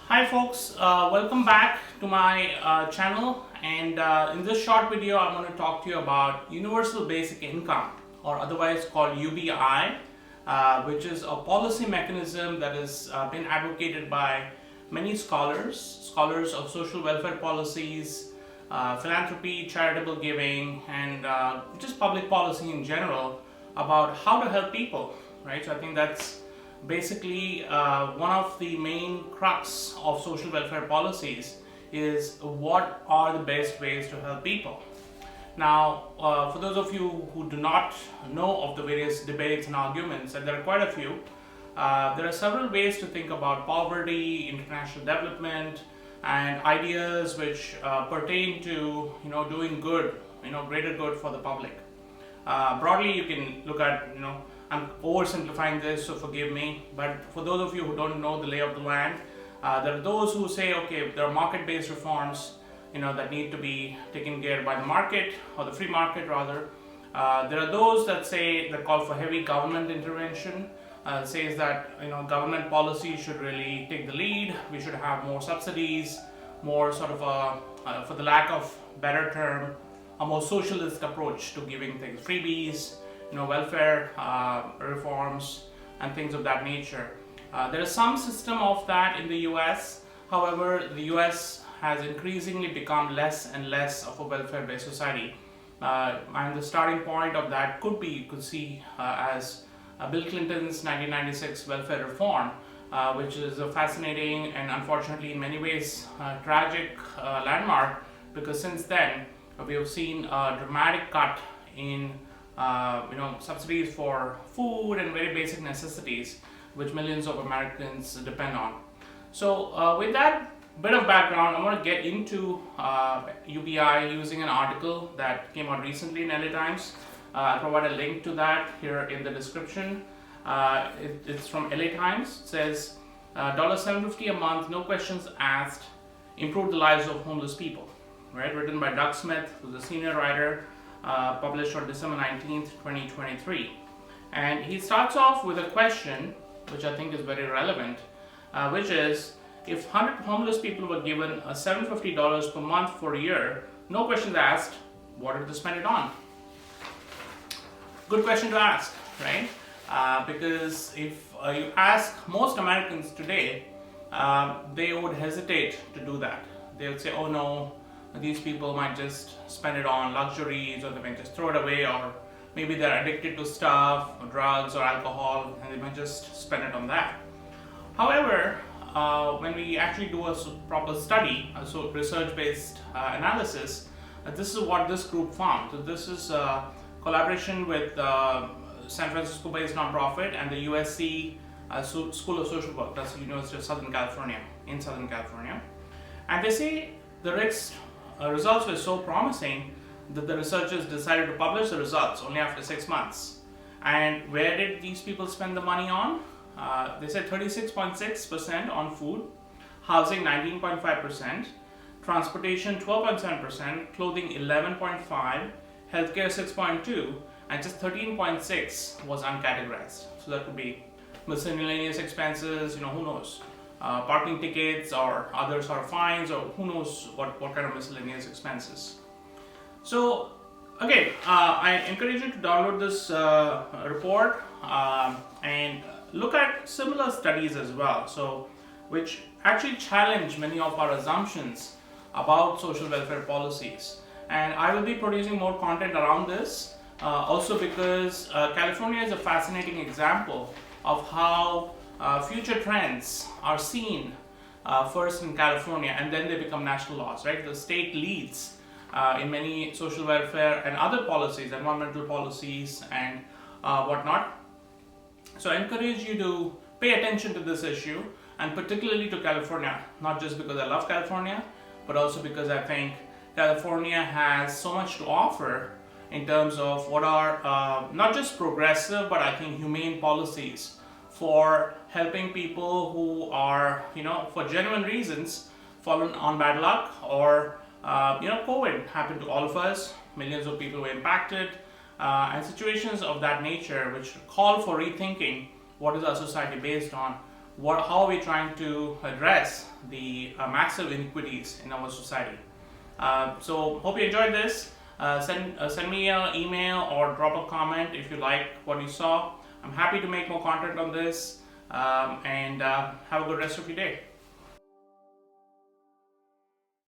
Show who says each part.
Speaker 1: Hi folks, welcome back to my channel, and in this short video I'm going to talk to you about Universal Basic Income, or otherwise called UBI, which is a policy mechanism that has been advocated by many scholars of social welfare policies, philanthropy, charitable giving, and just public policy in general about how to help people, right? So I think that's basically one of the main crux of social welfare policies is what are the best ways to help people. Now, for those of you who do not know of the various debates and arguments, and there are quite a few, there are several ways to think about poverty, international development, and ideas which pertain to doing good, greater good for the public. Broadly, you can look at I'm oversimplifying this, so forgive me, but for those of you who don't know the lay of the land, there are those who say, okay, there are market-based reforms, that need to be taken care by the market, or the free market rather. There are those that call for heavy government intervention, says that government policy should really take the lead. We should have more subsidies, more sort of for the lack of better term, a more socialist approach to giving things, freebies, welfare reforms and things of that nature. There is some system of that in the US. However, the US has increasingly become less and less of a welfare-based society. And the starting point of that you could see as Bill Clinton's 1996 welfare reform, which is a fascinating and unfortunately in many ways tragic landmark, because since then we have seen a dramatic cut in subsidies for food and very basic necessities, which millions of Americans depend on. So with that bit of background, I'm going to get into UBI using an article that came out recently in LA Times. I'll provide a link to that here in the description. It's from LA Times. It says $7.50 a month, no questions asked, improve the lives of homeless people. Right? Written by Doug Smith, who's a senior writer, published on December 19th, 2023. And he starts off with a question, which I think is very relevant, which is, if 100 homeless people were given $750 per month for a year, no questions asked, what did they spend it on? Good question to ask, right? Because if you ask most Americans today, they would hesitate to do that. They would say, oh no, these people might just spend it on luxuries, or they might just throw it away, or maybe they're addicted to stuff, or drugs, or alcohol, and they might just spend it on that. However, when we actually do a proper study, so research-based analysis, this is what this group found. So this is a collaboration with San Francisco-based nonprofit and the USC School of Social Work, that's the University of Southern California, in Southern California. And they say the results were so promising that the researchers decided to publish the results only after 6 months. And where did these people spend the money on? They said 36.6% on food, housing 19.5%, transportation 12.7%, clothing 11.5%, healthcare 6.2%, and just 13.6% was uncategorized. So that could be miscellaneous expenses, who knows, parking tickets or other sort of fines, or who knows what kind of miscellaneous expenses. So again, I encourage you to download this report and look at similar studies as well, so which actually challenge many of our assumptions about social welfare policies. And I will be producing more content around this, also because California is a fascinating example of how future trends are seen first in California, and then they become national laws, right? The state leads in many social welfare and other policies, environmental policies and whatnot. So I encourage you to pay attention to this issue, and particularly to California, not just because I love California, but also because I think California has so much to offer in terms of what are not just progressive, but I think humane policies for helping people who are, for genuine reasons, fallen on bad luck, or, COVID happened to all of us, millions of people were impacted, and situations of that nature which call for rethinking what is our society based on, how are we trying to address the massive inequities in our society. So hope you enjoyed this. Send me an email or drop a comment if you like what you saw. I'm happy to make more content on this, and have a good rest of your day.